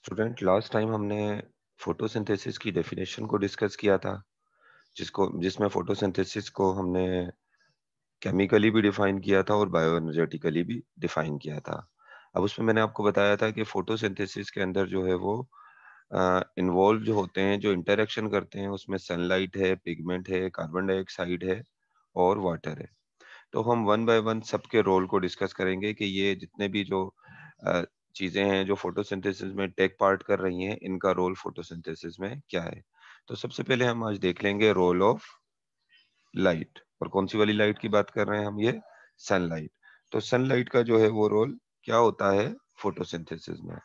Student, last time हमने photosynthesis की definition को डिस्कस किया था, जिसमें फोटोसिंथेसिस को हमने केमिकली भी डिफाइन किया था और बायोएनर्जेटिकली भी डिफाइन किया था। अब उसमें मैंने आपको बताया था कि फोटोसिंथेसिस के अंदर जो है वो इन्वॉल्व जो होते हैं, जो इंटरेक्शन करते हैं, उसमें सनलाइट है, पिगमेंट है, कार्बन डाइऑक्साइड है और वाटर है। तो हम वन बाय वन सबके रोल को डिस्कस करेंगे कि ये जितने भी जो अ, चीजें हैं जो फोटोसिंथेसिस में टेक पार्ट कर रही हैं, इनका रोल फोटोसिंथेसिस में क्या है। तो सबसे पहले हम आज देख लेंगे रोल ऑफ लाइट। और कौन सी वाली लाइट की बात कर रहे हैं हम? ये सनलाइट। तो सनलाइट का जो है वो रोल क्या होता है फोटोसिंथेसिस में?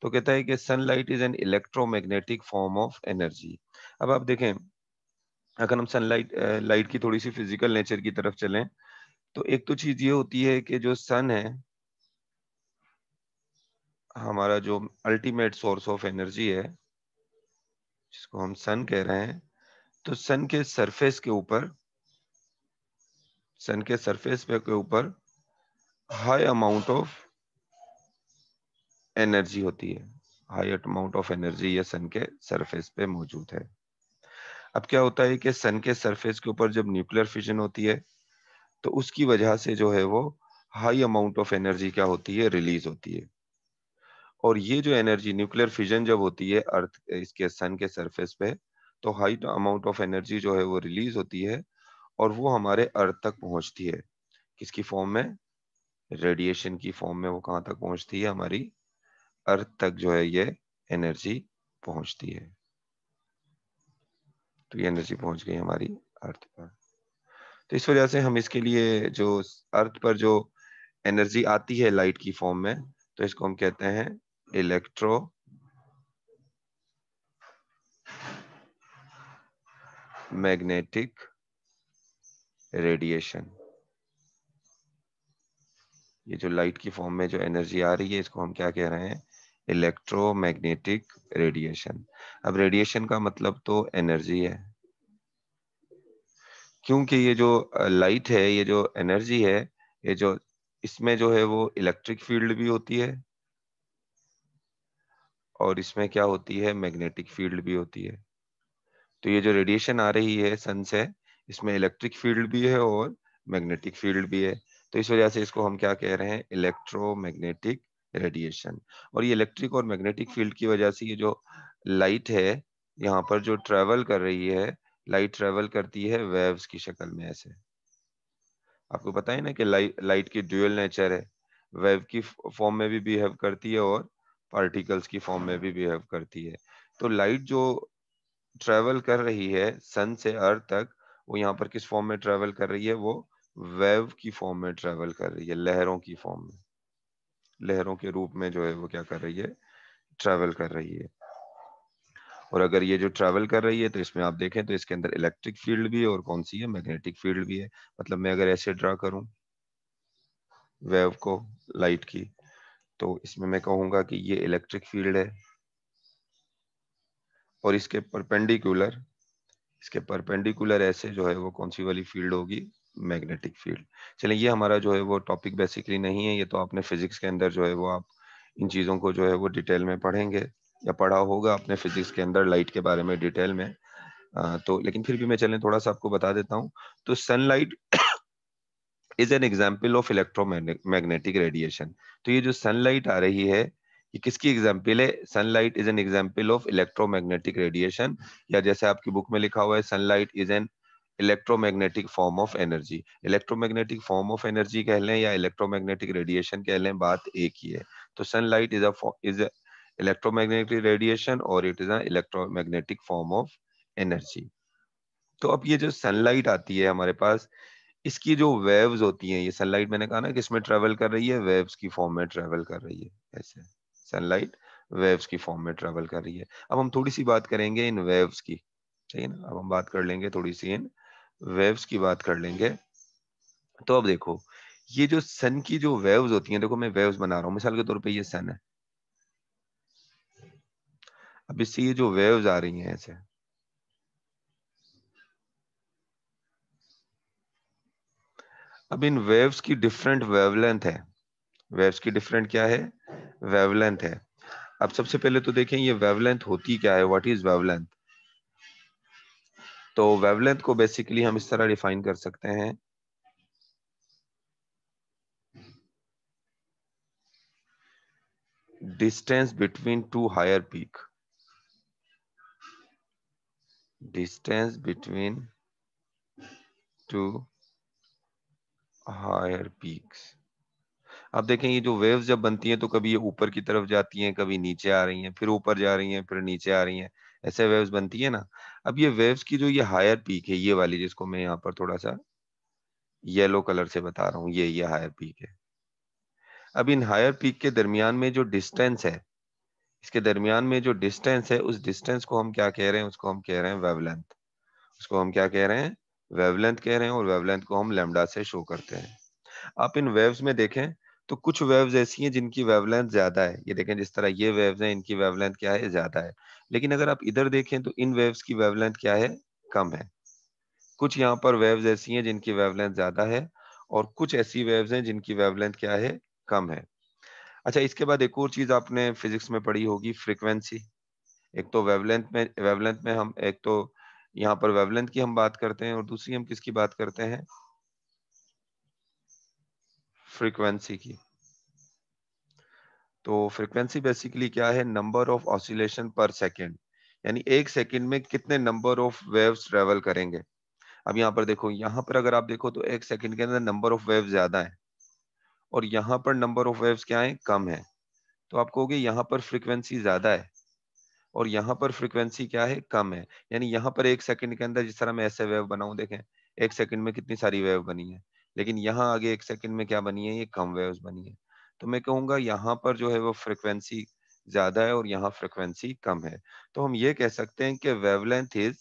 तो कहता है कि sunlight is an electromagnetic form of energy. अब आप देखें, अगर हम सनलाइट लाइट की थोड़ी सी फिजिकल नेचर की तरफ चलें, तो एक तो चीज ये होती है कि जो सन है, हमारा जो अल्टीमेट सोर्स ऑफ एनर्जी है, जिसको हम सन कह रहे हैं, तो सन के सरफेस पे के ऊपर हाई अमाउंट ऑफ एनर्जी होती है। हाई अमाउंट ऑफ एनर्जी ये सन के सरफेस पे मौजूद है। अब क्या होता है कि सन के सरफेस के ऊपर जब न्यूक्लियर फिजन होती है, तो उसकी वजह से जो है वो हाई अमाउंट ऑफ एनर्जी क्या होती है, रिलीज होती है। और ये जो एनर्जी न्यूक्लियर फिजन जब होती है अर्थ इसके सन के सरफेस पे, तो हाई अमाउंट ऑफ एनर्जी जो है वो रिलीज होती है और वो हमारे अर्थ तक पहुंचती है। किसकी फॉर्म में? रेडिएशन की फॉर्म में वो कहाँ तक पहुंचती है? हमारी अर्थ तक जो है ये एनर्जी पहुंचती है। तो ये एनर्जी पहुंच गई हमारी अर्थ पर। तो इस वजह से हम इसके लिए जो अर्थ पर जो एनर्जी आती है लाइट की फॉर्म में, तो इसको हम कहते हैं इलेक्ट्रो मैग्नेटिक रेडिएशन। ये जो लाइट की फॉर्म में जो एनर्जी आ रही है, इसको हम क्या कह रहे हैं? Electromagnetic radiation. अब रेडिएशन का मतलब तो एनर्जी है, क्योंकि ये जो लाइट है, ये जो एनर्जी है, ये जो इसमें जो है वो इलेक्ट्रिक फील्ड भी होती है और इसमें क्या होती है? मैग्नेटिक फील्ड भी होती है। तो ये जो रेडिएशन आ रही है सन से, इसमें इलेक्ट्रिक फील्ड भी है और मैग्नेटिक फील्ड भी है। तो इस वजह से इसको हम क्या कह रहे हैं? Electromagnetic radiation. और ये इलेक्ट्रिक और मैग्नेटिक फील्ड की वजह से ये जो लाइट है, यहाँ पर जो ट्रेवल कर रही है, लाइट ट्रेवल करती है वेव्स की शक्ल में ऐसे। आपको पता है ना कि लाइट की ड्यूअल नेचर है, वेव की फॉर्म में भी बिहेव करती है और पार्टिकल्स की फॉर्म में भी बिहेव करती है। तो लाइट जो ट्रेवल कर रही है सन से अर्थ तक, वो यहाँ पर किस फॉर्म में ट्रेवल कर रही है? वो वेव की फॉर्म में ट्रेवल कर रही है, लहरों की फॉर्म में, लहरों के रूप में जो है वो क्या कर रही है? ट्रेवल कर रही है। और अगर ये जो ट्रेवल कर रही है, तो इसमें आप देखें तो इसके अंदर इलेक्ट्रिक फील्ड भी है और कौन सी है? मैग्नेटिक फील्ड भी है। मतलब मैं अगर ऐसे ड्रा करूं वेव को, लाइट की, तो इसमें मैं कहूंगा कि ये इलेक्ट्रिक फील्ड है और इसके परपेंडिकुलर ऐसे जो है वो कौन सी वाली फील्ड होगी? Magnetic field. चलिए, ये हमारा जो है वो टॉपिक बेसिकली नहीं है, ये तो आपने फिजिक्स के अंदर जो है वो आप इन चीजों को जो है वो डिटेल में पढ़ेंगे या पढ़ा होगा अपने फिजिक्स के अंदर लाइट के बारे में डिटेल में। तो लेकिन फिर भी मैं चलें थोड़ा सा आपको बता देता हूँ। तो sunlight is an example of electromagnetic radiation. तो ये जो सनलाइट आ रही है, ये किसकी एग्जाम्पल है? Sunlight is an example of electromagnetic radiation, या जैसे आपकी बुक में लिखा हुआ है, sunlight is an electromagnetic form of energy. Electromagnetic form of energy कह लें या इलेक्ट्रोमैग्नेटिक रेडिएशन कह लें, बात एक ही है। तो सनलाइट इज इलेक्ट्रोमैग्नेटिक रेडिएशन और it is a electromagnetic form of energy. तो अब ये जो सनलाइट आती है हमारे पास, इसकी जो वेव्स होती हैं, ये सनलाइट मैंने कहा ना कि इसमें ट्रेवल कर रही है, वेव्स की फॉर्म में ट्रेवल कर रही है ऐसे। सनलाइट वेव्स की फॉर्म में ट्रेवल कर रही है। अब हम थोड़ी सी बात करेंगे इन वेव्स की, सही ना? अब हम बात कर लेंगे थोड़ी सी इन वेव्स की बात कर लेंगे। तो अब देखो, ये जो सन की जो वेव्स होती हैं, देखो मैं वेव्स बना रहा हूँ, मिसाल के तौर पे ये सन है। अब इससे ये जो वेव्स आ रही हैं ऐसे, अब इन वेव्स की डिफरेंट वेवलेंथ है। वेव्स की डिफरेंट क्या है? वेवलेंथ है। अब सबसे पहले तो देखें ये वेवलेंथ होती क्या है, व्हाट इज वेवलेंथ। तो वेवलेंथ को बेसिकली हम इस तरह डिफाइन कर सकते हैं, distance between two higher peak, distance between two higher peaks. अब देखें ये जो वेव्स जब बनती हैं तो कभी ये ऊपर की तरफ जाती हैं, कभी नीचे आ रही हैं, फिर ऊपर जा रही हैं, फिर नीचे आ रही हैं, ऐसे वेव्स बनती है ना। अब ये वेव्स की जो ये हायर पीक है, ये वाली जिसको मैं यहाँ पर थोड़ा सा येलो कलर से बता रहा हूँ, ये हायर पीक है। अब इन हायर पीक के दरमियान में जो डिस्टेंस है, इसके दरमियान में जो डिस्टेंस है, उस डिस्टेंस को हम क्या कह रहे हैं, उसको हम कह रहे हैं वेवलेंथ। उसको हम क्या कह रहे हैं, वेवलेंथ कह रहे हैं, और वेवलेंथ को हम लैम्डा से शो करते हैं। आप इन वेव्स में देखें तो कुछ वेव्स ऐसी हैं जिनकी वेवलेंथ ज्यादा है, ये देखें जिस तरह ये वेव्स हैं, इनकी वेवलेंथ क्या है, ज्यादा है। लेकिन अगर आप इधर देखें तो इन वेव्स की वेवलेंथ क्या है, कम है। कुछ यहाँ पर वेव्स ऐसी हैं जिनकी वेवलेंथ ज्यादा है, और कुछ ऐसी वेव्स हैं जिनकी वेवलेंथ क्या है, कम है। अच्छा, इसके बाद एक और चीज आपने फिजिक्स में पढ़ी होगी, फ्रीक्वेंसी। एक तो वेवलेंथ में हम एक तो यहाँ पर वेवलेंथ की हम बात करते हैं, और दूसरी हम किसकी बात करते हैं, फ्रीक्वेंसी की। तो फ्रीक्वेंसी बेसिकली क्या है, नंबर ऑफ ऑसिलेशन पर सेकेंड, यानी एक सेकंड में कितने नंबर ऑफ वेव्स ट्रेवल करेंगे। अब यहाँ पर देखो, यहाँ पर अगर आप देखो तो एक सेकंड के अंदर नंबर ऑफ वेव्स ज्यादा है, और यहाँ पर नंबर ऑफ वेव्स क्या है, कम है। तो आप कहोगे यहाँ पर फ्रीक्वेंसी ज्यादा है और यहाँ पर फ्रीक्वेंसी क्या है, कम है। यानी यहाँ पर एक सेकंड के अंदर जिस तरह मैं ऐसे वेव बनाऊं, देखें एक सेकंड में कितनी सारी वेव बनी है, लेकिन यहाँ आगे एक सेकंड में क्या बनी है, ये कम वेव्स बनी है। तो मैं कहूंगा यहाँ पर जो है वो फ्रीक्वेंसी ज्यादा है और यहाँ फ्रीक्वेंसी कम है। तो हम ये कह सकते हैं कि wavelength is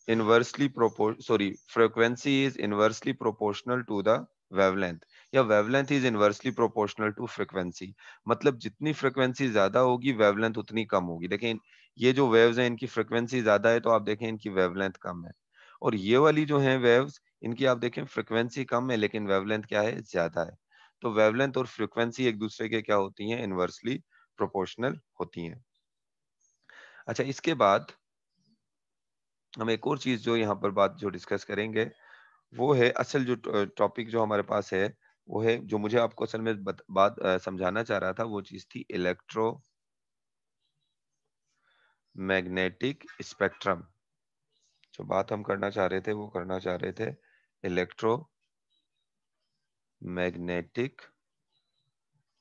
inversely sorry, frequency is inversely proportional to the wavelength, या wavelength is inversely proportional to frequency. मतलब जितनी फ्रीक्वेंसी ज्यादा होगी वेवलेंथ उतनी कम होगी। देखें ये जो वेव्स हैं इनकी फ्रीक्वेंसी ज्यादा है, तो आप देखें इनकी वेवलेंथ कम है। और ये वाली जो है वेव्स, इनकी आप देखें फ्रीक्वेंसी कम है लेकिन वेवलेंथ क्या है, ज्यादा है। तो वेवलेंथ और फ्रीक्वेंसी एक दूसरे के क्या होती हैं, इनवर्सली प्रोपोर्शनल होती हैं। अच्छा, इसके बाद हम एक और चीज जो यहाँ पर बात जो डिस्कस करेंगे, वो है असल जो टॉपिक जो हमारे पास है, वो है जो मुझे आपको असल में बात समझाना चाह रहा था, वो चीज थी इलेक्ट्रोमैग्नेटिक स्पेक्ट्रम। जो बात हम करना चाह रहे थे वो करना चाह रहे थे इलेक्ट्रोमैग्नेटिक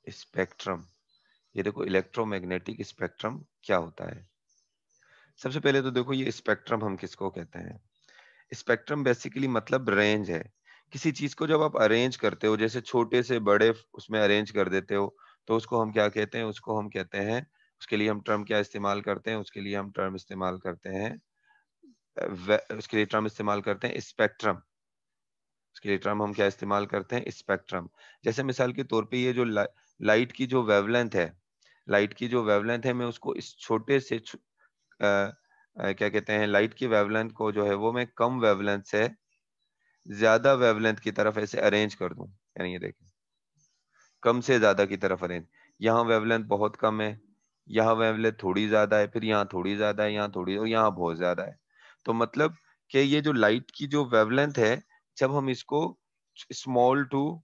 स्पेक्ट्रम। ये देखो इलेक्ट्रोमैग्नेटिक स्पेक्ट्रम क्या होता है। सबसे पहले तो देखो ये स्पेक्ट्रम हम किसको कहते हैं। स्पेक्ट्रम बेसिकली मतलब रेंज है। किसी चीज को जब आप अरेंज करते हो, जैसे छोटे से बड़े उसमें अरेंज कर देते हो, तो उसको हम क्या कहते हैं, उसको हम कहते हैं, उसके लिए हम टर्म क्या इस्तेमाल करते हैं, उसके लिए हम टर्म इस्तेमाल करते हैं उसके लिए टर्म इस्तेमाल करते हैं स्पेक्ट्रम। उसके लिए टर्म हम क्या इस्तेमाल करते हैं, स्पेक्ट्रम। जैसे मिसाल के तौर पे ये जो लाइट की जो वेवलेंथ है, लाइट की जो वेवलेंथ है, मैं उसको इस छोटे से क्या कहते हैं, लाइट की वेवलेंथ को जो है वो मैं कम वेवलेंथ से ज्यादा वेवलेंथ की तरफ ऐसे अरेंज कर दूं। यानी ये देखें, कम से ज्यादा की तरफ अरेंज। यहाँ वेवलेंथ बहुत कम है, यहाँ वेवलेंथ थोड़ी ज्यादा है, फिर यहाँ थोड़ी ज्यादा है, यहाँ थोड़ी, और यहाँ बहुत ज्यादा है। तो मतलब कि ये जो लाइट की जो वेवलेंथ है, जब हम इसको स्मॉल टू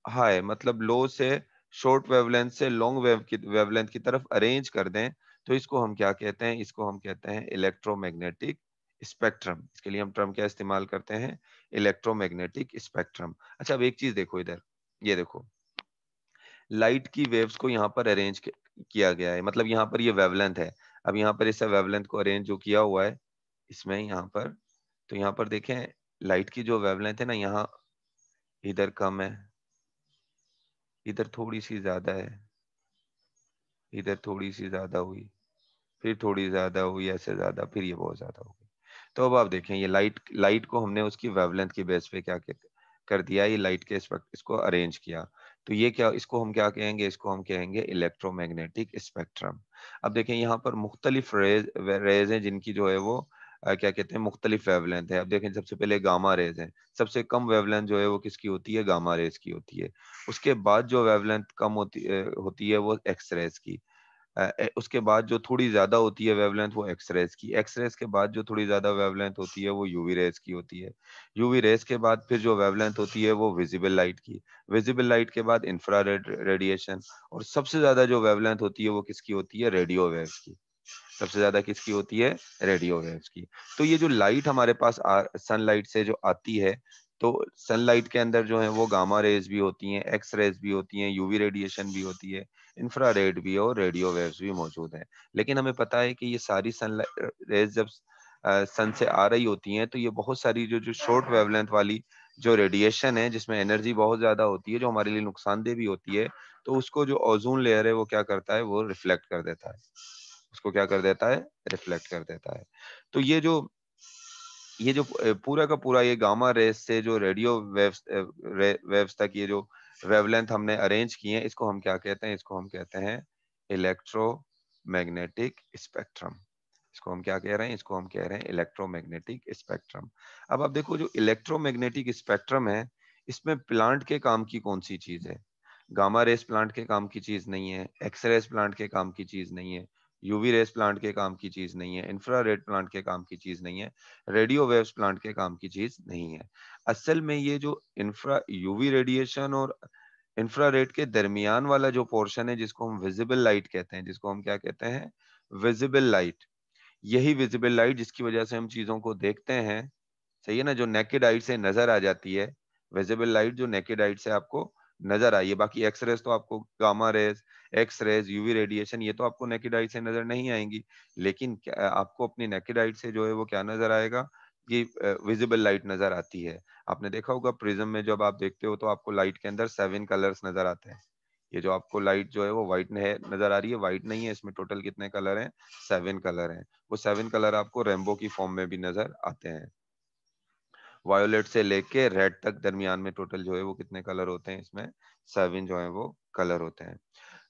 हाई, मतलब लो से शॉर्ट वेवलेंथ से लॉन्ग वेवलेंथ की तरफ अरेंज कर दें, तो इसको हम क्या कहते हैं, इसको हम कहते हैं इलेक्ट्रोमैग्नेटिक स्पेक्ट्रम। इसके लिए हम टर्म क्या इस्तेमाल करते हैं, इलेक्ट्रोमैग्नेटिक स्पेक्ट्रम। अच्छा, अब एक चीज देखो इधर, ये देखो लाइट की वेव्स को यहाँ पर अरेंज किया गया है, मतलब यहाँ पर ये वेवलेंथ है। अब यहाँ पर इस वेवलेंथ को अरेंज जो किया हुआ है इसमें यहाँ पर, तो यहाँ पर देखें लाइट की जो वेवलेंथ है ना, यहाँ इधर कम है, इधर थोड़ी सी ज्यादा है, इधर थोड़ी सी ज्यादा हुई, फिर थोड़ी ज्यादा हुई, ऐसे ज्यादा, फिर ये बहुत ज्यादा हो गई। तो अब आप देखें ये लाइट लाइट को हमने उसकी वेवलेंथ के बेस पे क्या कर दिया, ये लाइट के इसको अरेंज किया। तो ये क्या, इसको हम क्या कहेंगे, इसको हम कहेंगे इलेक्ट्रोमैग्नेटिक स्पेक्ट्रम। अब देखें यहाँ पर मुख्तलिफ रेज हैं जिनकी जो है वो क्या कहते हैं, मुख्तलिफ वेवलेंथ है। अब देखें सबसे पहले गामा रेज है, सबसे कम वेवलेंथ जो है वो किसकी होती है, गामा रेज की होती है। उसके बाद जो वेवलेंथ कम होती है वो एक्स रेज की। उसके बाद जो थोड़ी ज्यादा होती है वेवलेंथ वो एक्स रेज की, एक्स रेज के बाद जो थोड़ी ज्यादा वेवलेंथ होती है वो यूवी रेज की होती है, यूवी रेज के बाद फिर जो वेवलेंथ होती है वो विजिबल लाइट की, विजिबल लाइट के बाद इंफ्रारेड रेडिएशन, और सबसे ज्यादा जो वेवलेंथ होती है वो किसकी होती है, रेडियो वेव्स की, सबसे ज्यादा किसकी होती है, रेडियो वेव्स की। तो ये जो लाइट हमारे पास सनलाइट से जो आती है, तो सनलाइट के अंदर जो है वो गामा रेज भी होती हैं, एक्स रेज भी होती हैं, यूवी रेडिएशन भी होती है, इंफ्रारेड भी और रेडियो वेव्स भी मौजूद हैं। लेकिन हमें पता है कि ये सारी सन रेज जब सन से आ रही होती हैं तो ये बहुत सारी जो जो शॉर्ट वेवलेंथ वाली जो रेडिएशन है जिसमें एनर्जी बहुत ज्यादा होती है, जो हमारे लिए नुकसानदेह भी होती है, तो उसको जो ओजोन लेयर है वो क्या करता है, वो रिफ्लेक्ट कर देता है, उसको क्या कर देता है, रिफ्लेक्ट कर देता है। तो ये जो पूरा का पूरा ये गामा रेस से जो रेडियो वेव्स तक ये जो वेवलेंथ हमने अरेंज किए हैं, इसको हम क्या कहते हैं, इसको हम कहते हैं इलेक्ट्रोमैग्नेटिक स्पेक्ट्रम। इसको हम क्या कह रहे हैं, इसको हम कह रहे हैं इलेक्ट्रोमैग्नेटिक स्पेक्ट्रम। अब आप देखो जो इलेक्ट्रोमैग्नेटिक स्पेक्ट्रम है, इसमें प्लांट के काम की कौन सी चीज है, गामा रेस प्लांट के काम की चीज नहीं है, एक्स रेस प्लांट के काम की चीज नहीं है, यूवी रेस प्लांट के काम की चीज नहीं है, इंफ्रारेड प्लांट के काम की चीज नहीं है, रेडियो वेव्स प्लांट के काम की चीज नहीं है। असल में ये जो इंफ्रा यूवी रेडिएशन और इंफ्रारेड के दरमियान वाला जो पोर्शन है जिसको हम विजिबल लाइट कहते हैं, जिसको हम क्या कहते हैं, विजिबल लाइट, यही विजिबल लाइट जिसकी वजह से हम चीजों को देखते हैं, सही है ना, जो नेकेड आइट से नजर आ जाती है, विजिबल लाइट जो नेकेड आइट से आपको नजर आई है। बाकी एक्स रेज तो आपको, gamma rays, X rays, UV radiation, ये तो आपको नेकेड आइट से नजर नहीं आएंगी, लेकिन आपको अपनी नेकेड आइट से जो है वो क्या नजर आएगा, ये विजिबल लाइट नजर आती है। आपने देखा होगा प्रिज्म में जब आप देखते हो तो आपको लाइट के अंदर 7 कलर्स नजर आते हैं। ये जो आपको लाइट जो है वो व्हाइट है नजर आ रही है, व्हाइट नहीं है, इसमें टोटल कितने कलर हैं, 7 कलर हैं। वो 7 कलर आपको रेनबो की फॉर्म में भी नजर आते हैं। वायोलेट से लेके रेड तक दरमियान में टोटल जो है वो कितने कलर होते हैं, इसमें 7 जो है वो कलर होते हैं।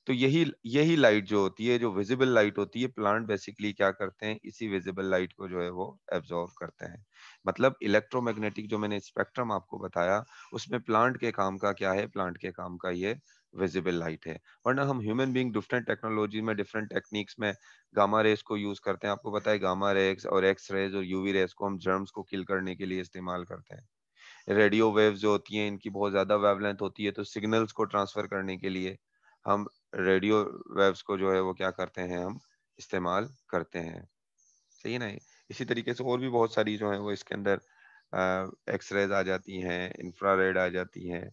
तो यही यही लाइट जो होती है, जो विजिबल लाइट होती है, प्लांट बेसिकली क्या करते हैं, इसी विजिबल लाइट को जो है वो एब्जॉर्ब करते हैं। मतलब इलेक्ट्रोमैग्नेटिक जो मैंने स्पेक्ट्रम आपको बताया, उसमें प्लांट के काम का क्या है, प्लांट के काम का ये विजिबल लाइट है। वरना हम ह्यूमन बीइंग डिफरेंट टेक्नोलॉजी में, डिफरेंट टेक्निक्स में गामा रेस को यूज करते हैं। आपको पता है गामा रेस और एक्स रेज और यूवी रेस को हम जर्म्स को किल करने के लिए इस्तेमाल करते हैं। रेडियो वेव्स जो होती हैं इनकी बहुत ज्यादा वेवलेंथ होती है, तो सिग्नल्स को ट्रांसफर करने के लिए हम रेडियो वेव्स को जो है वो क्या करते हैं, हम इस्तेमाल करते हैं, सही है ना। इसी तरीके से और भी बहुत सारी जो है वो इसके अंदर एक्स रेज आ जाती हैं, इंफ्रारेड आ जाती हैं।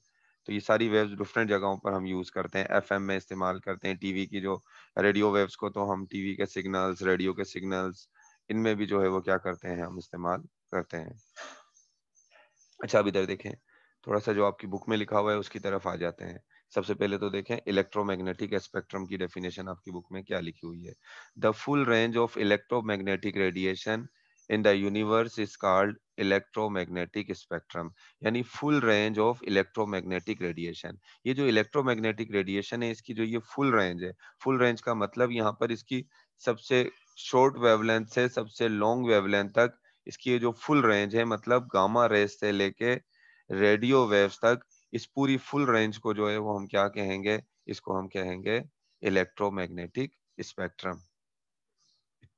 तो ये सारी वेव्स डिफरेंट जगहों पर हम यूज करते हैं, एफएम में इस्तेमाल करते हैं, टीवी की जो रेडियो वेव्स को तो हम टीवी के सिग्नल्स, रेडियो के सिग्नल्स, इनमें भी जो है वो क्या करते हैं, हम इस्तेमाल करते हैं। अच्छा अब इधर देखें, थोड़ा सा जो आपकी बुक में लिखा हुआ है उसकी तरफ आ जाते हैं। सबसे पहले तो देखें इलेक्ट्रोमैग्नेटिक स्पेक्ट्रम की डेफिनेशन आपकी बुक में क्या लिखी हुई है। The full range of electromagnetic radiation in the universe is called electromagnetic spectrum. यानी full range of electromagnetic radiation, ये जो इलेक्ट्रोमैग्नेटिक रेडिएशन है इसकी जो ये फुल रेंज है, फुल रेंज का मतलब यहाँ पर इसकी सबसे शॉर्ट वेवलेंथ से सबसे लॉन्ग वेवलेंथ तक इसकी ये जो फुल रेंज है, मतलब गामा रेस से लेके रेडियो वेव्स तक, इस पूरी फुल रेंज को जो है वो हम क्या कहेंगे, इसको हम कहेंगे electromagnetic spectrum.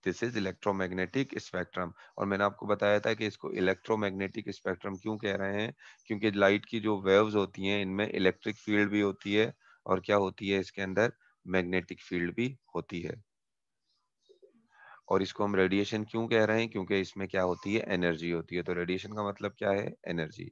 This is electromagnetic spectrum. और मैंने आपको बताया था कि इसको इलेक्ट्रोमैग्नेटिक स्पेक्ट्रम क्यों कह रहे हैं, क्योंकि लाइट की जो वेव्स होती हैं इनमें इलेक्ट्रिक फील्ड भी होती है, और क्या होती है इसके अंदर, मैग्नेटिक फील्ड भी होती है। और इसको हम रेडिएशन क्यों कह रहे हैं, क्योंकि इसमें क्या होती है, एनर्जी होती है। तो रेडिएशन का मतलब क्या है, एनर्जी।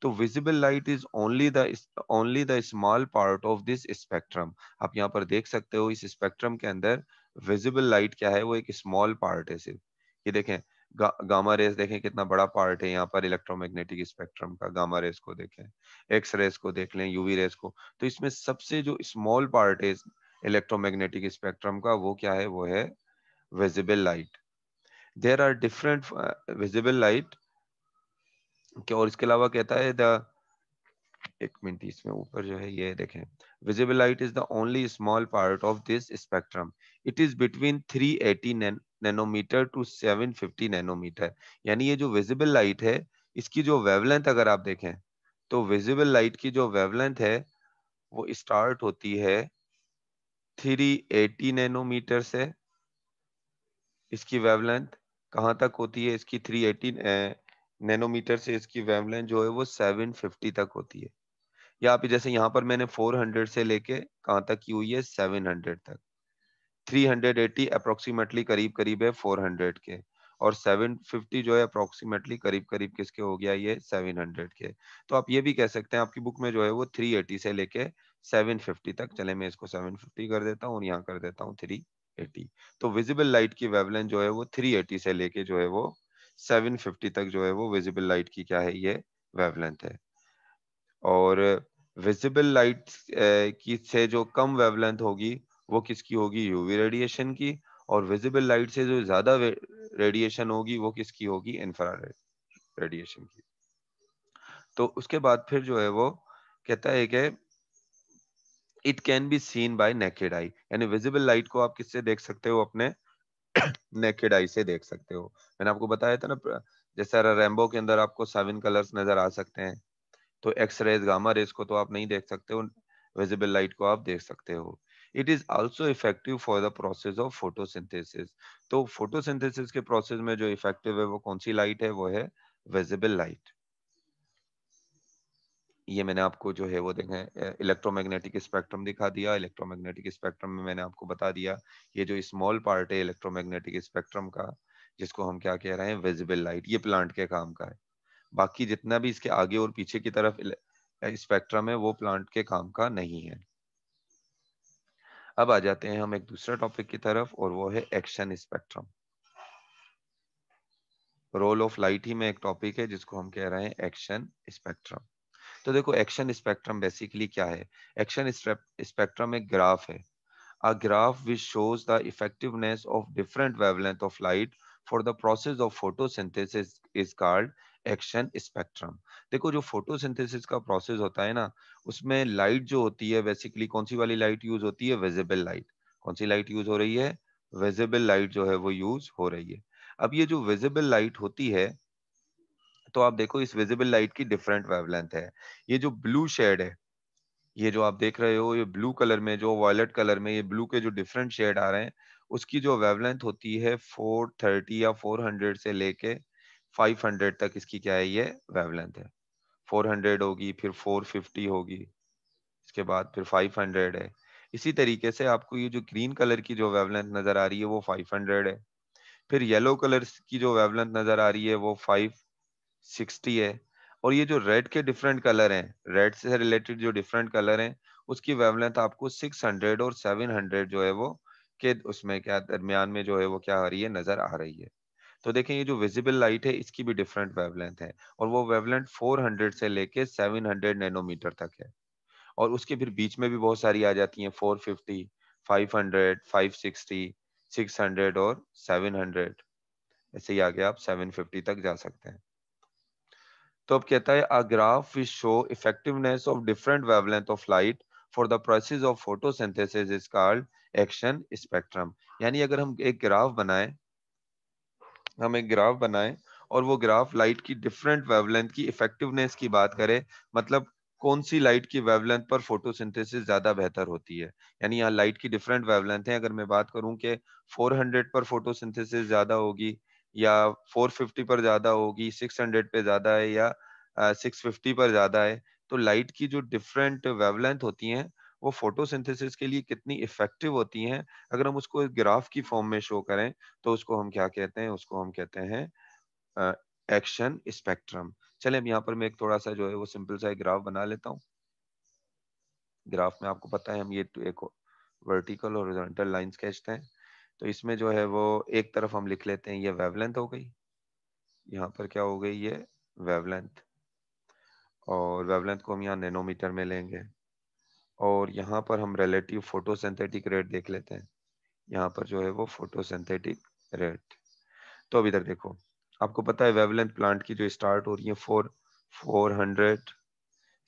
तो visible light is only the small part of this spectrum. आप यहाँ पर देख सकते हो इस स्पेक्ट्रम के अंदर विजिबल लाइट क्या है, वो एक स्मॉल पार्ट है सिर्फ। ये देखें, गामा रेस देखें कितना बड़ा पार्ट है यहाँ पर इलेक्ट्रोमैग्नेटिक स्पेक्ट्रम का, गामा रेस को देखें, एक्स रेस को देख लें, यूवी रेस को। तो इसमें सबसे जो स्मॉल पार्ट है इलेक्ट्रोमैग्नेटिक स्पेक्ट्रम का, वो क्या है, वो है visible light. There are different visible light क्या, और इसके अलावा कहता है द, एक मिनट, इसमें ऊपर जो है ये देखें, visible light is the only small part of this spectrum. It is between 380 nanometre to 750 nanometre. यानी ये जो विजिबल लाइट है इसकी जो वेवलेंथ अगर आप देखें, तो विजिबल लाइट की जो वेवलेंथ है वो स्टार्ट होती है 380 नैनोमीटर से इसकी वेवलेंथ कहाँ तक होती है? इसकी 380 नैनोमीटर से इसकी वेवलेंथ जो है वो 750 तक होती है। या आप जैसे यहाँ पर मैंने 400 से लेके कहाँ तक की हुई है? 700 तक। 380 अप्रोक्सीमेटली करीब-करीब है 400 के, और 750 जो है अप्रोक्सीमेटली करीब-करीब किसके हो गया? ये 700 के। तो आप ये भी कह सकते हैं आपकी बुक में जो है वो 380 से लेके 750 तक, चले मैं इसको 750 कर देता हूँ और यहाँ कर देता हूँ 380। तो विजिबल लाइट की वेवलेंथ जो है वो 380 से लेके जो है वो 750 तक जो है वो विजिबल लाइट की क्या है? ये वेवलेंथ है। और विजिबल लाइट की से जो कम वेवलेंथ होगी वो किसकी होगी? यूवी रेडिएशन की। और विजिबल लाइट से जो ज्यादा रेडिएशन होगी वो किसकी होगी? इंफ्रारेड रेडिएशन की। तो उसके बाद फिर जो है वो कहता है कि it can be seen bye naked eye, यानी विजिबल लाइट को आप किससे देख सकते हो? अपने नेकेड आई से देख सकते हो। मैंने आपको बताया था ना, जैसे रैम्बो के अंदर आपको 7 कलर्स नजर आ सकते हैं, तो एक्स रेज गामा रेज को तो आप नहीं देख सकते हो, विजिबल लाइट को आप देख सकते हो। It is also effective for the process of photosynthesis. तो फोटोसिंथेसिस के प्रोसेस में जो इफेक्टिव है वो कौन सी लाइट है? वो है विजिबल लाइट। ये मैंने आपको जो है वो देखें इलेक्ट्रोमैग्नेटिक स्पेक्ट्रम दिखा दिया। इलेक्ट्रोमैग्नेटिक स्पेक्ट्रम में मैंने आपको बता दिया ये जो स्मॉल पार्ट है इलेक्ट्रोमैग्नेटिक स्पेक्ट्रम का, जिसको हम क्या कह रहे हैं? विजिबल लाइट, ये प्लांट के काम का है। बाकी जितना भी इसके आगे और पीछे की तरफ स्पेक्ट्रम है वो प्लांट के काम का नहीं है। अब आ जाते हैं हम एक दूसरे टॉपिक की तरफ, और वो है action spectrum. Role of light ही में एक टॉपिक है जिसको हम कह रहे हैं एक्शन स्पेक्ट्रम। तो देखो एक्शन स्पेक्ट्रम बेसिकली क्या है? एक्शन स्पेक्ट्रम एक ग्राफ है, a graph which shows the effectiveness of different wavelength of light for the process of photosynthesis is called action spectrum. देखो जो फोटोसिंथेसिस का प्रोसेस होता है ना, उसमें लाइट जो होती है बेसिकली कौन सी वाली लाइट यूज होती है? Visible light. कौन सी लाइट यूज हो रही है? विजिबल लाइट जो है वो यूज हो रही है। अब ये जो विजिबल लाइट होती है, तो आप देखो इस विजिबल लाइट की डिफरेंट वेवलेंथ है। ये जो ब्लू शेड है, ये जो आप देख रहे हो, ये ब्लू कलर में, जो वॉयलेट कलर में ये ब्लू के जो डिफरेंट शेड आ रहे हैं, उसकी जो वेवलेंथ होती है 430 या 400 से लेके 500 तक, इसकी क्या है? ये वेवलेंथ है। 400 होगी, फिर 450 होगी, इसके बाद फिर 500 है। इसी तरीके से आपको ये जो ग्रीन कलर की जो वेवलेंथ नजर आ रही है वो 500 है। फिर येलो कलर की जो वेवलेंथ नजर आ रही है वो 560 है। और ये जो रेड के डिफरेंट कलर हैं, रेड से रिलेटेड जो डिफरेंट कलर हैं, उसकी वेवलेंथ आपको 600 और 700 जो है वो के उसमें क्या दरमियान में जो है वो क्या आ रही है? नजर आ रही है। तो देखें ये जो विजिबल लाइट है इसकी भी डिफरेंट वेवलेंथ है, और वो वेवलेंथ 400 से लेके 700 नैनोमीटर तक है। और उसके फिर बीच में भी बहुत सारी आ जाती हैं, 450, 500, 560, 600 और 700। ऐसे ही आगे आप 750 तक जा सकते हैं। तो अब कहता है a graph will show effectiveness of different wavelength of light for the process of photosynthesis is called action spectrum। यानी अगर हम एक ग्राफ बनाएं और वो ग्राफ लाइट की डिफरेंट वेवलेंथ की इफेक्टिवनेस की बात करे, मतलब कौन सी लाइट की वेवलेंथ पर फोटोसिंथेसिस ज्यादा बेहतर होती है। यानी यहाँ लाइट की डिफरेंट वेवलेंथ है, अगर मैं बात करूं कि 400 पर फोटोसिंथेसिस ज्यादा होगी या 450 पर ज्यादा होगी, 600 पे ज्यादा है या 650 पर ज्यादा है, तो लाइट की जो डिफरेंट वेवलेंथ होती हैं वो फोटोसिंथेसिस के लिए कितनी इफेक्टिव होती हैं, अगर हम उसको एक ग्राफ की फॉर्म में शो करें तो उसको हम क्या कहते हैं? उसको हम कहते हैं एक्शन स्पेक्ट्रम। चले अब यहाँ पर मैं एक थोड़ा सा जो है वो सिंपल सा एक ग्राफ बना लेता हूँ। ग्राफ में आपको पता है हम ये एक वर्टिकल और हॉरिजॉन्टल लाइंस खींचते हैं, तो इसमें जो है वो एक तरफ हम लिख लेते हैं ये वेवलेंथ हो गई, यहाँ पर क्या हो गई? ये वेवलेंथ। और वेवलेंथ को हम यहाँ नैनोमीटर में लेंगे, और यहाँ पर हम रिलेटिव फोटोसिंथेटिक रेट देख लेते हैं। यहाँ पर जो है वो फोटोसिंथेटिक रेट। तो अब इधर देखो, आपको पता है वेवलेंथ प्लांट की जो स्टार्ट हो रही है 400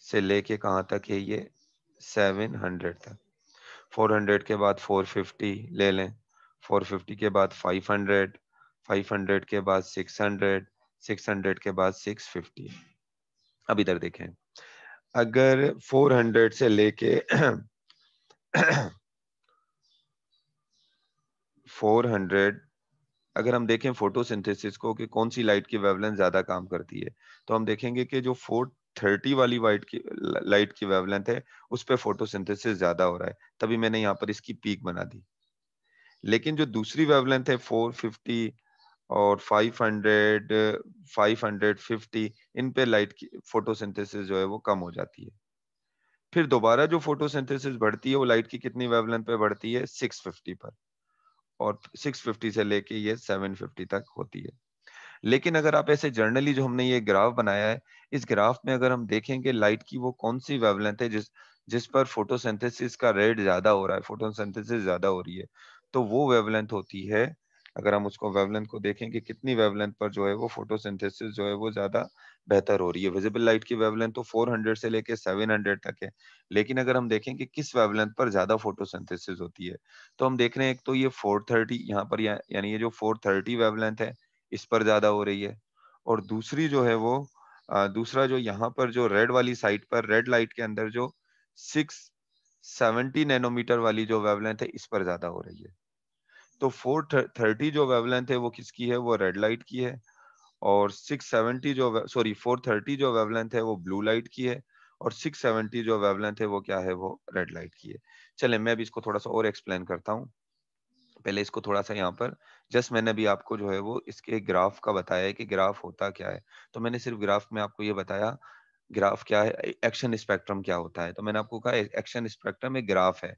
से लेके कहाँ तक है? ये 700 तक। 400 के बाद 450 ले लें, 450 के बाद 500, 500 के बाद 600, 600 के बाद 650। अब इधर देखें, अगर 400 से लेके 400, अगर हम देखें फोटोसिंथेसिस को कि कौन सी लाइट की वेवलेंथ ज्यादा काम करती है, तो हम देखेंगे कि जो 430 वाली लाइट की वेवलेंथ है, उस पे फोटोसिंथेसिस ज्यादा हो रहा है, तभी मैंने यहाँ पर इसकी पीक बना दी। लेकिन जो दूसरी वेवलेंथ है 450 और 500, 550, इन पे लाइट की फोटोसिंथेसिस जो है वो कम हो जाती है। फिर दोबारा जो फोटोसिंथेसिस बढ़ती है वो लाइट की कितनी वेवलेंथ पे बढ़ती है, 650 पर, और 650 से लेके ये 750 तक होती है। लेकिन अगर आप ऐसे जर्नली जो हमने ये ग्राफ बनाया है, इस ग्राफ में अगर हम देखेंगे लाइट की वो कौन सी वेवलेंथ है जिस जिस पर फोटोसिंथेसिस का रेट ज्यादा हो रहा है, फोटोसिंथेसिस ज्यादा हो रही है, तो वो वेवलेंथ होती है, अगर हम उसको वेवलेंथ को देखें कि कितनी वेवलेंथ पर जो है वो फोटोसिंथेसिस जो है वो ज्यादा बेहतर हो रही है। विजिबल लाइट की वेवलेंथ तो 400 से लेके 700 तक है, लेकिन अगर हम देखें कि किस वेवलेंथ पर ज्यादा फोटोसिंथेसिस होती है, तो हम देख रहे हैं एक तो ये 430 यहाँ पर यानी ये जो 430 वेवलेंथ है, इस पर ज्यादा हो रही है, और दूसरी जो है वो दूसरा जो यहाँ पर जो रेड वाली साइड पर रेड लाइट के अंदर जो 670 नैनोमीटर वाली जो वेवलेंथ है, इस पर ज्यादा हो रही है। तो 430 जो वेवलेंथ है वो किसकी है, वो रेड लाइट की है, और 670 सॉरी 430 जो वेवलेंथ है वो ब्लू लाइट की है, और 670 जो वेवलेंथ है वो क्या है, वो रेड लाइट की है। चले मैं अभी इसको थोड़ा सा और एक्सप्लेन करता हूँ। पहले इसको थोड़ा-सा यहाँ पर जस्ट मैंने अभी आपको जो है वो इसके ग्राफ का बताया है कि ग्राफ होता क्या है। तो मैंने सिर्फ ग्राफ में आपको ये बताया, ग्राफ क्या है, एक्शन स्पेक्ट्रम क्या होता है। तो मैंने आपको कहा एक्शन स्पेक्ट्रम एक ग्राफ है।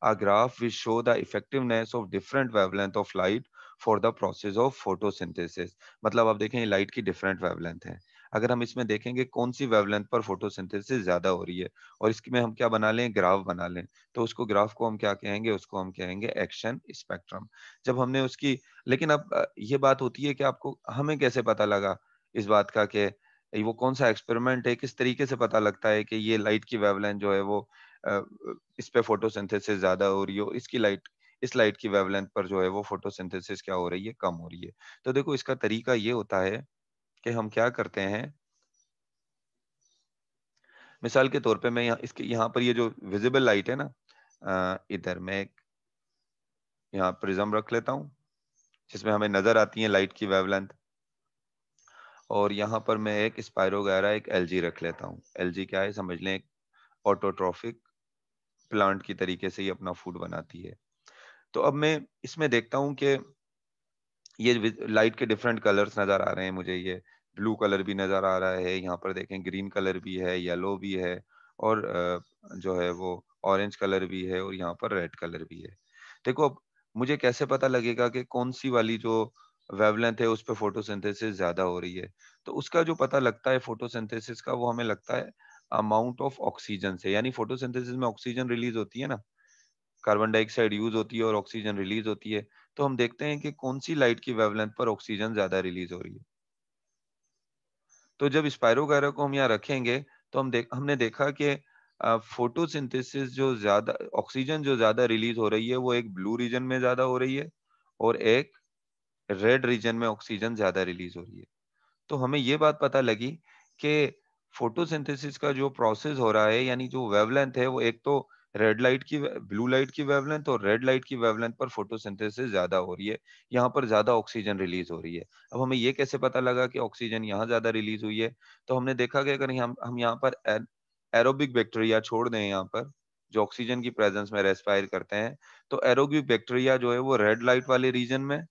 A graph will show the effectiveness of different wavelength of light for the process of photosynthesis। मतलब आप देखें लाइट की डिफरेंट वेवलेंथ है। अगर हम इसमें देखेंगे कौन सी वेवलेंथ पर फोटोसिंथेसिस ज्यादा हो रही है, और इसमें हम क्या बना लें, ग्राफ बना लें, तो उसको ग्राफ को हम क्या कहेंगे, उसको हम कहेंगे एक्शन स्पेक्ट्रम। जब हमने उसकी, लेकिन अब ये बात होती है कि आपको हमें कैसे पता लगा इस बात का कि वो कौन सा एक्सपेरिमेंट है, किस तरीके से पता लगता है कि ये लाइट की वेवलेंथ जो है वो अ, इस पे फोटोसिंथेसिस ज्यादा हो रही हो, इस लाइट की वेवलेंथ पर जो है वो फोटोसिंथेसिस क्या हो रही है, कम हो रही है। तो देखो इसका तरीका ये होता है कि हम क्या करते हैं, मिसाल के तौर पे मैं यहाँ पर ये जो विजिबल लाइट है ना, इधर मैं एक यहाँ प्रिज्म रख लेता हूँ जिसमें हमें नजर आती है लाइट की वेवलेंथ, और यहाँ पर मैं एक स्पायरोगायरा, एक एलजी रख लेता हूँ। एलजी क्या है समझ लें, एक ऑटोट्रॉफिक प्लांट की तरीके से ही अपना फूड बनाती है। तो अब मैं इसमें देखता हूँ कि ये लाइट के डिफरेंट कलर्स नजर आ रहे हैं मुझे, ये ब्लू कलर भी नजर आ रहा है, यहाँ पर देखें ग्रीन कलर भी है, येलो भी है, और जो है वो ऑरेंज कलर भी है, और यहाँ पर रेड कलर भी है। देखो अब मुझे कैसे पता लगेगा कि कौन सी वाली जो वेवलेंथ है उस पे फोटोसिंथेसिस ज्यादा हो रही है। तो उसका जो पता लगता है फोटोसिंथेसिस का, वो हमें लगता है अमाउंट ऑफ ऑक्सीजन से, यानी फोटोसिंथेसिस में ऑक्सीजन रिलीज होती है ना, कार्बन डाइऑक्साइड यूज होती है और ऑक्सीजन रिलीज होती है। तो हम देखते हैं कि कौन सी लाइट की वेवलेंथ पर ऑक्सीजन ज्यादा रिलीज हो रही है। तो जब स्पायरोगायरा को हम यहाँ रखेंगे, तो हमने देखा कि फोटोसिंथेसिस जो ज्यादा, ऑक्सीजन जो ज्यादा रिलीज हो रही है वो एक ब्लू रीजन में ज्यादा हो रही है, और एक रेड रीजन में ऑक्सीजन ज्यादा रिलीज हो रही है। तो हमें ये बात पता लगी कि फोटोसिंथेसिस का जो प्रोसेस हो रहा है, यानी जो वेवलेंथ है, वो एक तो ब्लू लाइट की वेवलेंथ और रेड लाइट की वेवलेंथ पर फोटोसिंथेसिस ज्यादा हो रही है। यहाँ पर ज्यादा ऑक्सीजन रिलीज हो रही है। अब हमें ये कैसे पता लगा कि ऑक्सीजन यहाँ ज्यादा रिलीज हुई है, तो हमने देखा कि अगर हम यहाँ पर एरोबिक बैक्टीरिया छोड़ दें, यहाँ पर जो ऑक्सीजन की प्रेजेंस में रेस्पायर करते हैं, तो एरोबिक बैक्टीरिया जो है वो रेड लाइट वाले रीजन में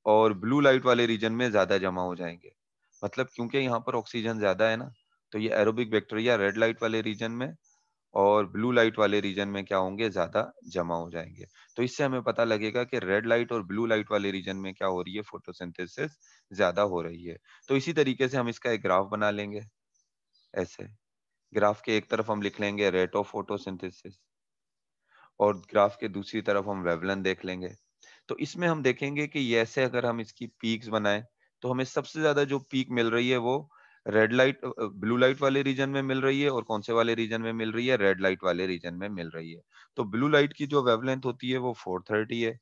और ब्लू लाइट वाले रीजन में ज्यादा जमा हो जाएंगे। मतलब क्योंकि यहाँ पर ऑक्सीजन ज्यादा है ना, तो ये एरोबिक बैक्टीरिया रेड लाइट वाले रीजन में और ब्लू लाइट वाले रीजन में क्या होंगे, ज्यादा जमा हो जाएंगे। तो इससे हमें पता लगेगा कि रेड लाइट और ब्लू लाइट वाले रीजन में क्या हो रही है, फोटोसिंथेसिस ज्यादा हो रही है। तो इसी तरीके से हम इसका एक ग्राफ बना लेंगे। ऐसे ग्राफ के एक तरफ हम लिख लेंगे रेट ऑफ फोटोसिंथेसिस, और ग्राफ के दूसरी तरफ हम वेवलेंथ देख लेंगे। तो इसमें हम देखेंगे कि ये ऐसे अगर हम इसकी पीक्स बनाएं, तो हमें सबसे ज्यादा जो पीक मिल रही है वो ब्लू लाइट वाले रीजन में मिल रही है, और कौन से वाले रीजन में मिल रही है, रेड लाइट वाले रीजन में मिल रही है। तो ब्लू लाइट की जो वेवलेंथ होती है वो 430 है,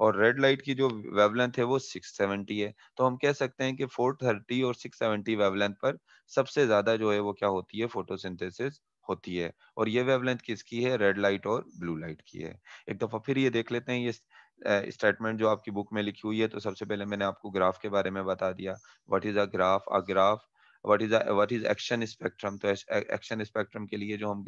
और रेड लाइट की जो वेवलेंथ है वो 670 है। तो हम कह सकते हैं कि 430 और 670 वेवलेंथ पर सबसे ज्यादा जो है वो क्या होती है, फोटोसिंथेसिस होती है। और ये वेवलेंथ किसकी है, रेड लाइट और ब्लू लाइट की है। एक दफा फिर ये देख लेते हैं, ये स्टेटमेंट जो आपकी बुक में लिखी हुई है, तो सबसे पहले मैंने आपको ग्राफ के बारे में बता दिया। What is a graph? A graph, what is action spectrum? तो एक्शन स्पेक्ट्रम के लिए जो हम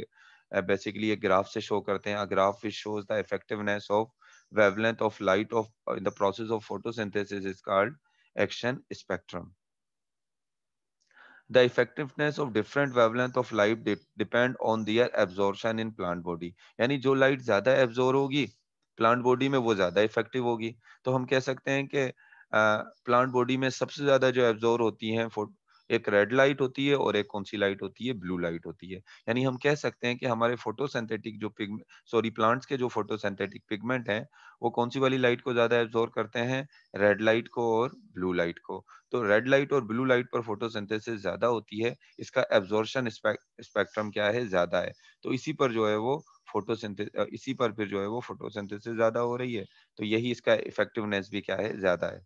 बेसिकली एक ग्राफ से शो करते हैं, a graph which shows the effectiveness of wavelength of light of in the process of photosynthesis is called action spectrum. The effectiveness of different wavelength of light depend on their absorption in plant body। यानी जो light ज्यादा absorb होगी plant body में वो ज्यादा effective होगी। तो हम कह सकते हैं कि प्लांट बॉडी में सबसे ज्यादा जो एब्जॉर्ब होती हैं एक रेड लाइट होती है और एक कौन सी लाइट होती है? ब्लू लाइट होती है। यानी हम कह सकते हैं कि हमारे फोटोसिंथेटिक जो पिग सॉरी प्लांट्स के जो फोटोसिंथेटिक पिगमेंट हैं वो कौन सी वाली लाइट को ज्यादा एब्जॉर्ब करते हैं? रेड लाइट को और ब्लू लाइट को। तो रेड लाइट और ब्लू लाइट पर फोटोसिंथेसिस ज्यादा होती है, इसका एब्जॉर्प्शन स्पेक्ट्रम क्या है? ज्यादा है। तो इसी पर जो है वो इसी पर फिर जो है वो फोटोसिंथेसिस ज्यादा हो रही है, तो यही इसका इफेक्टिवनेस भी क्या है? ज्यादा है।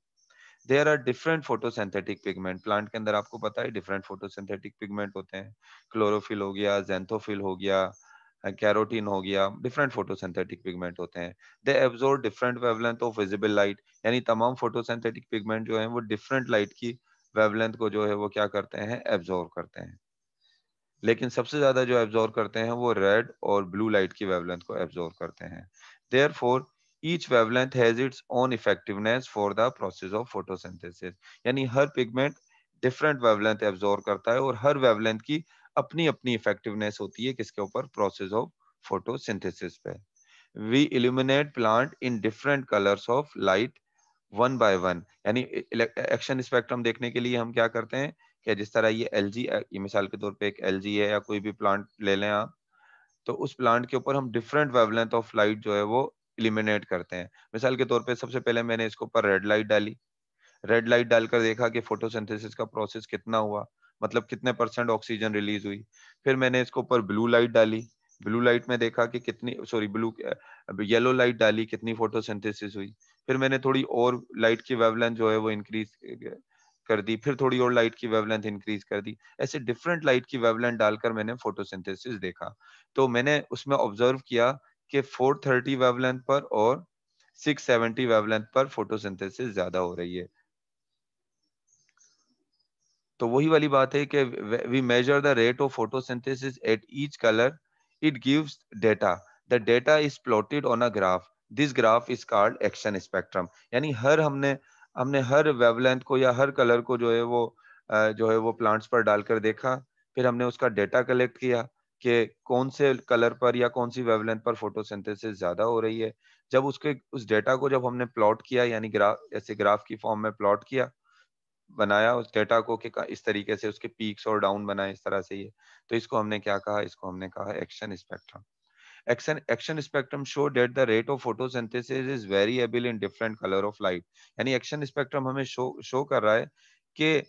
There are different photosynthetic pigment. Plant के अंदर आपको पता है डिफरेंट फोटोसिंथेटिक पिगमेंट होते हैं। क्लोरोफिल हो गया, ज़ैंथोफिल हो गया, कैरोटीन हो गया, डिफरेंट फोटोसिंथेटिक पिगमेंट होते हैं। They absorb different wavelength of visible light. यानी तमाम फोटोसिंथेटिक पिगमेंट जो हैं वो डिफरेंट लाइट की वेवलेंथ को जो है वो क्या करते हैं? एब्जॉर्ब करते हैं। लेकिन सबसे ज्यादा जो एब्जॉर्ब करते हैं वो रेड और ब्लू लाइट की वेवलेंथ को एब्जॉर्ब करते हैं। Therefore each wavelength has its own effectiveness for the process of photosynthesis. यानी हर पिगमेंट डिफरेंट वेवलेंथ एब्जॉर्ब करता है और हर वेवलेंथ की अपनी अपनी इफेक्टिवनेस होती है किसके ऊपर? प्रोसेस ऑफ फोटोसिंथेसिस पे। We illuminate plant in different colours of light one by one. यानी एक्शन स्पेक्ट्रम देखने के लिए हम क्या करते हैं कि जिस तरह ये एलजी, ये मिसाल के तौर पे एक एलजी है या कोई भी प्लांट ले लें आप, तो उस प्लांट के ऊपर हम डिफरेंट वेवलेंथ ऑफ लाइट जो है वो इलिमिनेट करते हैं। मिसाल के तौर पे सबसे पहले मैंने इसके ऊपर रेड लाइट डाली, रेड लाइट डालकर देखा कि फोटोसिंथेसिस का प्रोसेस कितना हुआ, मतलब कितने परसेंट ऑक्सीजन रिलीज हुई। फिर मैंने इसके ऊपर ब्लू लाइट डाली, ब्लू लाइट में देखा कि कितनी सॉरी ब्लू येलो लाइट डाली, कितनी फोटोसिंथेसिस हुई। फिर मैंने थोड़ी और लाइट की वेवलेंथ जो है वो इंक्रीज कर दी, फिर थोड़ी और लाइट की वेवलेंथ इंक्रीज कर दी। ऐसे डिफरेंट लाइट की वेवलेंथ डालकर मैंने फोटोसिंथेसिस देखा। तो मैंने उसमें ऑब्जर्व किया कि 430 वेवलेंथ पर और 670 वेवलेंथ पर फोटोसिंथेसिस ज्यादा हो रही है। तो वही वाली बात है कि we measure the rate of photosynthesis at each colour, it gives data, the data is plotted on a graph, this graph is called action spectrum. यानी हर हमने हमने हर वेवलेंथ को या हर कलर को जो है वो प्लांट्स पर डालकर देखा। फिर हमने उसका डेटा कलेक्ट किया कि कौन से कलर पर या कौन सी वेवलेंथ पर फोटोसिंथेसिस ज्यादा हो रही है। जब उसके उस डेटा को जब हमने प्लॉट किया, यानी ग्राफ ऐसे ग्राफ की फॉर्म में प्लॉट किया, बनाया उस डेटा को कि इस तरीके से उसके पीक्स और डाउन बनाए इस तरह से ये, तो इसको हमने क्या कहा? इसको हमने कहा action spectrum. Action spectrum show that the rate of photosynthesis is variable in different colour of light. यानी एक्शन स्पेक्ट्रम हमें शो कर रहा है कि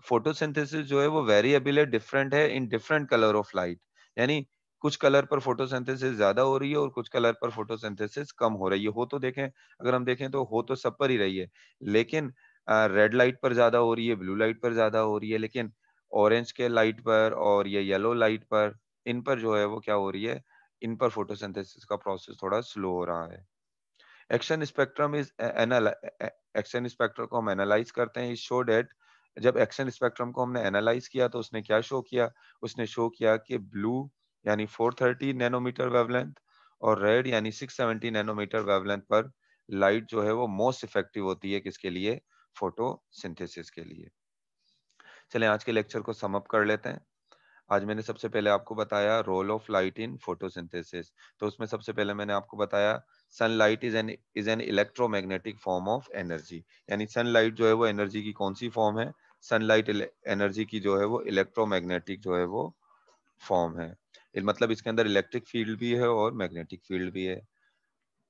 फोटोसिंथेसिस जो है वो वेरिएबल है, डिफरेंट है in different colour of light. यानी कुछ कलर पर फोटोसिंथेसिस ज्यादा हो रही है और कुछ कलर पर फोटोसिंथेसिस कम हो रही है। हो तो देखें, अगर हम देखें तो हो तो सब पर ही रही है, लेकिन रेड लाइट पर ज्यादा हो रही है, ब्लू लाइट पर ज्यादा हो रही है, लेकिन ऑरेंज के लाइट पर और ये येलो लाइट पर, इन पर जो है वो क्या हो रही है? इन पर फोटोसिंथेसिस का प्रोसेस थोड़ा स्लो हो रहा है। Action spectrum is action spectrum को हम एनालाइज करते हैं, इज शो दैट जब एक्शन स्पेक्ट्रम को हमने एनालाइज किया तो उसने क्या शो किया? उसने शो किया कि ब्लू यानी 430 नैनोमीटर वेवलेंथ और रेड यानी 670 नैनोमीटर वेवलेंथ पर लाइट जो है वो मोस्ट इफेक्टिव होती है किसके लिए? फोटोसिंथेसिस के लिए। चलें आज के लेक्चर को सम अप कर लेते हैं। आज मैंने सबसे पहले आपको बताया role of light in photosynthesis. तो उसमें सबसे पहले मैंने आपको बताया sunlight is an electromagnetic form of energy. यानी सनलाइट जो है वो एनर्जी की कौन सी फॉर्म है? सनलाइट एनर्जी की जो है वो इलेक्ट्रोमैग्नेटिक जो है वो फॉर्म है। मतलब इसके अंदर इलेक्ट्रिक फील्ड भी है और मैग्नेटिक फील्ड भी है।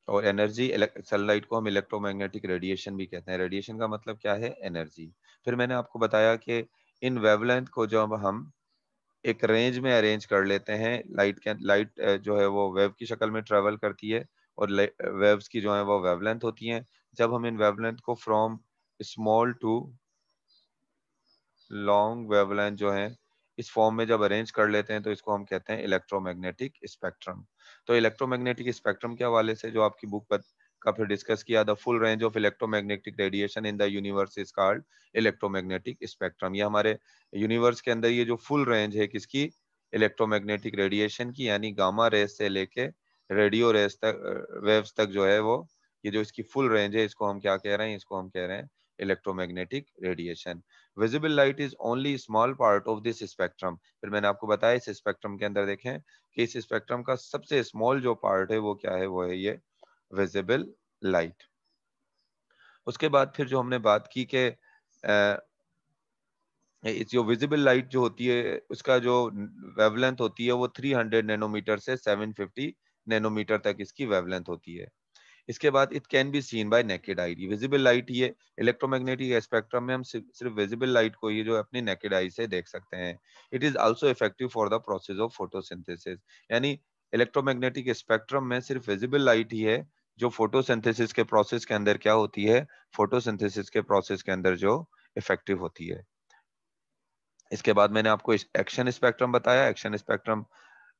और एनर्जी, सनलाइट को हम इलेक्ट्रोमैग्नेटिक रेडिएशन भी कहते हैं। रेडिएशन का मतलब क्या है? एनर्जी। फिर मैंने आपको बताया कि इन वेवलेंथ को जब हम एक रेंज में अरेंज कर लेते हैं, लाइट जो है वो वेव की शक्ल में ट्रेवल करती है और वेव्स की जो है वो वेवलेंथ होती हैं। जब हम इन वेवलेंथ को from small to long wavelength जो है इस फॉर्म में जब अरेंज कर लेते हैं तो इसको हम कहते हैं इलेक्ट्रोमैग्नेटिक स्पेक्ट्रम। तो इलेक्ट्रोमैग्नेटिक स्पेक्ट्रम के हवाले से जो आपकी बुक का फिर डिस्कस किया। The full range of electromagnetic radiation in the universe is called electromagnetic spectrum. ये हमारे यूनिवर्स के अंदर ये जो फुल रेंज है किसकी, इलेक्ट्रोमैग्नेटिक रेडिएशन की, यानी गामा रेस से लेके रेडियो रेस तक, वेव्स तक जो है वो, ये जो इसकी फुल रेंज है इसको हम क्या कह रहे हैं, इसको हम कह रहे हैं electromagnetic radiation. Visible light is only small part of this spectrum. फिर मैंने आपको बताया इस स्पेक्ट्रम के अंदर देखें कि इस स्पेक्ट्रम का सबसे स्मॉल जो पार्ट है वो क्या है, वो है ये विजिबल लाइट। उसके बाद फिर जो हमने बात की कि जो विजिबल लाइट जो होती है उसका जो वेवलेंथ होती है वो 300 नैनोमीटर से 750 नैनोमीटर तक इसकी वेवलेंथ होती है। इसके बाद it can be seen bye naked eye. Visible light, ये इलेक्ट्रोमैग्नेटिक स्पेक्ट्रम में हम सिर्फ विजिबल लाइट को ये जो अपनी नेकेड आई से देख सकते हैं। It is also effective for the process of photosynthesis. यानी इलेक्ट्रोमैग्नेटिक स्पेक्ट्रम में सिर्फ विजिबल लाइट ही है जो फोटोसिंथेसिस के प्रोसेस के अंदर क्या होती है, फोटोसिंथेसिस के प्रोसेस के अंदर जो इफेक्टिव होती है। इसके बाद मैंने आपको एक्शन स्पेक्ट्रम बताया। Action spectrum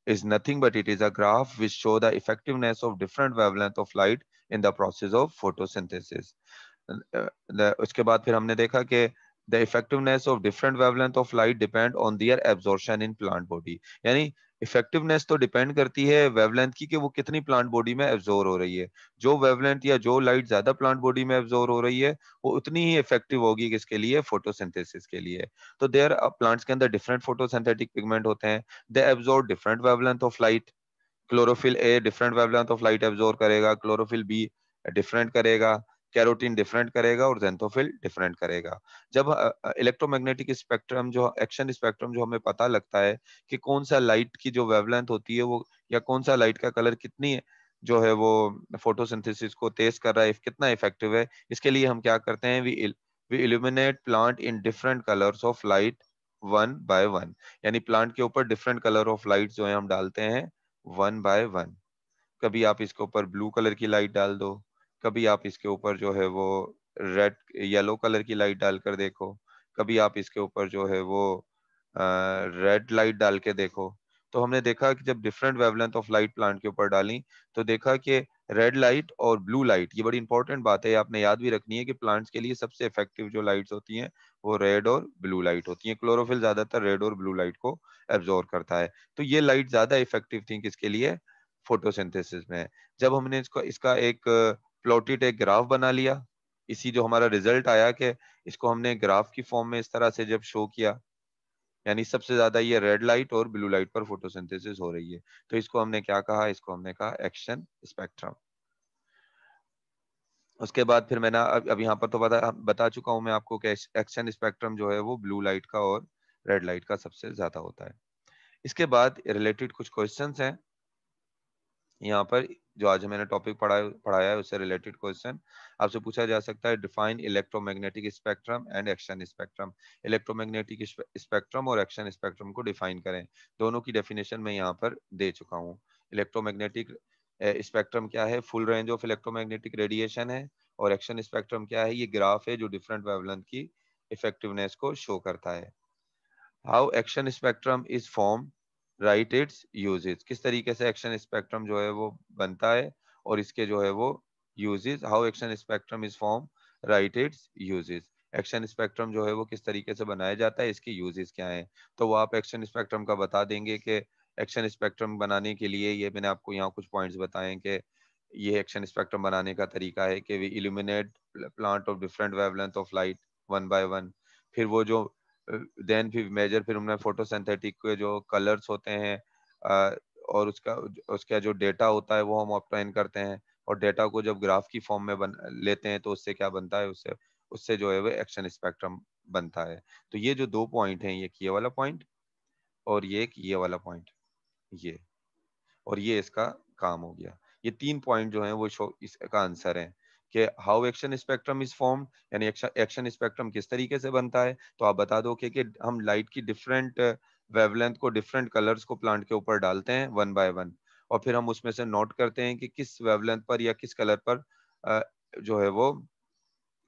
is nothing but it is a graph which show the effectiveness of different wavelength of light in the process of photosynthesis. उसके बाद फिर हमने देखा कि the effectiveness of different wavelength of light depend on their absorption in plant body। यानी effectiveness तो depend करती है वेवलेंथ की कि वो कितनी प्लांट बॉडी में एब्जॉर्ब हो रही है। जो वेवलेंथ या जो लाइट ज्यादा प्लांट बॉडी में एब्जॉर्ब हो रही है वो उतनी ही इफेक्टिव होगी किसके लिए, फोटोसिंथेसिस के लिए। तो देयर प्लांट्स के अंदर डिफरेंट फोटोसिंथेटिक पिगमेंट होते हैं। They absorb different wavelength of light. Chlorophyll a different wavelength of light absorb करेगा, क्लोरोफिल बी डिफरेंट करेगा, कैरोटीन डिफरेंट करेगा और ज़ेंथोफिल डिफरेंट करेगा। जब इलेक्ट्रोमैग्नेटिक स्पेक्ट्रम जो एक्शन स्पेक्ट्रम जो हमें पता लगता है कि कौन सा लाइट की जो वेवलेंथ होती है वो, या कौन सा लाइट का कलर कितनी जो है वो फोटोसिंथेसिस को तेज कर रहा है, कितना इफेक्टिव है, इसके लिए हम क्या करते हैं, we illuminate plant in different colours of light one by one. यानी प्लांट के ऊपर डिफरेंट कलर ऑफ लाइट जो है हम डालते हैं वन बाय वन। कभी आप इसके ऊपर ब्लू कलर की लाइट डाल दो, कभी आप इसके ऊपर जो है वो रेड येलो कलर की लाइट डालकर देखो, कभी आप इसके ऊपर जो है वो रेड लाइट डाल के देखो। तो हमने देखा कि जब different wavelength of light plant के ऊपर डाली तो देखा कि रेड लाइट और ब्लू लाइट, ये बड़ी इंपॉर्टेंट बात है, आपने याद भी रखनी है कि प्लांट्स के लिए सबसे इफेक्टिव जो लाइट्स होती हैं वो रेड और ब्लू लाइट होती हैं। क्लोरोफिल ज्यादातर रेड और ब्लू लाइट को एब्जॉर्ब करता है। तो ये लाइट ज्यादा इफेक्टिव थी किसके लिए, फोटोसिंथेसिस में। जब हमने इसको इसका एक प्लॉटेड एक ग्राफ बना लिया, इसी जो हमारा रिजल्ट आया कि इसको हमने ग्राफ की फॉर्म में इस तरह से जब शो किया, यानी सबसे ज्यादा ये रेड लाइट और ब्लू लाइट पर फोटोसिंथेसिस हो रही है, तो इसको हमने क्या कहा, इसको हमने कहा एक्शन स्पेक्ट्रम। उसके बाद फिर मैंने अब यहाँ पर तो बता चुका हूं मैं आपको कि एक्शन स्पेक्ट्रम जो है वो ब्लू लाइट का और रेड लाइट का सबसे ज्यादा होता है। इसके बाद रिलेटेड कुछ क्वेश्चंस हैं यहाँ पर, जो आज मैंने टॉपिक पढ़ाया है उससे रिलेटेड क्वेश्चन आपसे पूछा जा सकता है। Define electromagnetic spectrum and action spectrum. Electromagnetic spectrum और एक्शन स्पेक्ट्रम को डिफाइन करें। दोनों की डेफिनेशन मैं यहाँ पर दे चुका हूँ। इलेक्ट्रोमैग्नेटिक स्पेक्ट्रम क्या है, full range of electromagnetic radiation है, और एक्शन स्पेक्ट्रम क्या है, ये ग्राफ है जो डिफरेंट वेवलेंथ की इफेक्टिवनेस को शो करता है। How action spectrum is form, right it's uses. किस तरीके से एक्शन स्पेक्ट्रम जो है वो बनता है और इसके जो है वो uses. How action spectrum is form, right it's uses. Action spectrum जो है वो किस तरीके से बनाया जाता है, इसके यूजेस क्या हैं। तो वो आप एक्शन स्पेक्ट्रम का बता देंगे कि एक्शन स्पेक्ट्रम बनाने के लिए, ये मैंने आपको यहाँ कुछ पॉइंट्स बताए कि ये एक्शन स्पेक्ट्रम बनाने का तरीका है कि we illuminate plant of different wavelength of light one by one. फिर वो जो देन फिर मेजर, फिर उनमें फोटोसिंथेटिक के जो कलर्स होते हैं और उसका जो डेटा होता है वो हम ऑब्टेन करते हैं, और डेटा को जब ग्राफ की फॉर्म में लेते हैं तो उससे क्या बनता है, उससे उससे जो है वो एक्शन स्पेक्ट्रम बनता है। तो ये जो दो पॉइंट हैं, ये वाला पॉइंट और ये एक ये वाला पॉइंट, ये और ये इसका काम हो गया। ये तीन पॉइंट जो हैं वो इसका आंसर है कि how action spectrum is formed, यानी एक्शन स्पेक्ट्रम किस तरीके से बनता है। तो आप बता दो कि हम लाइट की डिफरेंट वेवलेंथ को, डिफरेंट कलर्स को प्लांट के ऊपर डालते हैं वन बाय वन, और फिर हम उसमें से नोट करते हैं कि किस वेवलेंथ पर या किस कलर पर जो है वो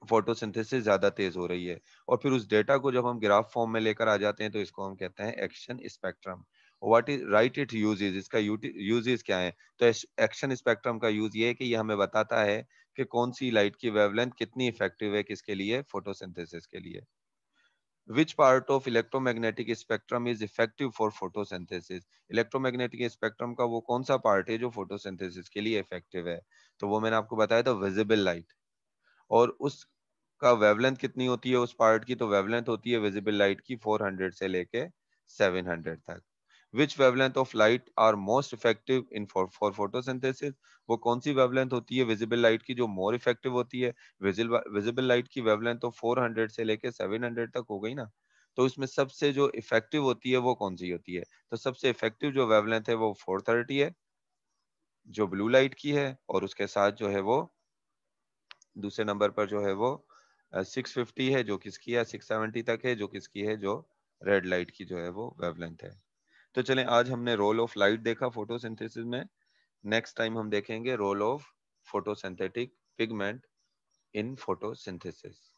फोटोसिंथेसिस ज्यादा तेज हो रही है, और फिर उस डेटा को जब हम ग्राफ फॉर्म में लेकर आ जाते हैं तो इसको हम कहते हैं action spectrum. What is right it uses, इसका यूजेस क्या है। तो एक्शन स्पेक्ट्रम का यूज ये है कि ये हमें बताता है कि कौन सी लाइट की वेवलेंथ कितनी इफेक्टिव है किसके लिए, फोटोसिंथेसिस के लिए। Which part of electromagnetic spectrum is effective for photosynthesis? Electromagnetic spectrum का वो कौन सा पार्ट है जो फोटोसिंथेसिस के लिए इफेक्टिव है? तो वो मैंने आपको बताया था, विजिबल लाइट। और उसका वेवलेंथ कितनी होती है उस पार्ट की? तो वेवलेंथ होती है विजिबल लाइट की 400 से लेके 700 तक। Which wavelength of light are most effective in for photosynthesis? वो कौन सी वेवलेंथ होती है विजिबल लाइट की जो मोर इफेक्टिव होती है? विजिबल लाइट की वेवलेंथ तो 400 से लेके 700 तक हो गई ना। तो इसमें सबसे जो इफेक्टिव होती है वो कौन सी होती है? तो सबसे इफेक्टिव जो वेवलेंथ है वो 430 है, जो ब्लू लाइट की है। और उसके साथ जो है वो दूसरे नंबर पर जो है वो 650 है, जो किसकी है, 670 तक है, जो किसकी है, जो रेड लाइट की जो है वो वेवलेंथ है। तो चलें, आज हमने रोल ऑफ लाइट देखा फोटोसिंथेसिस में। नेक्स्ट टाइम हम देखेंगे role of photosynthetic pigment in photosynthesis.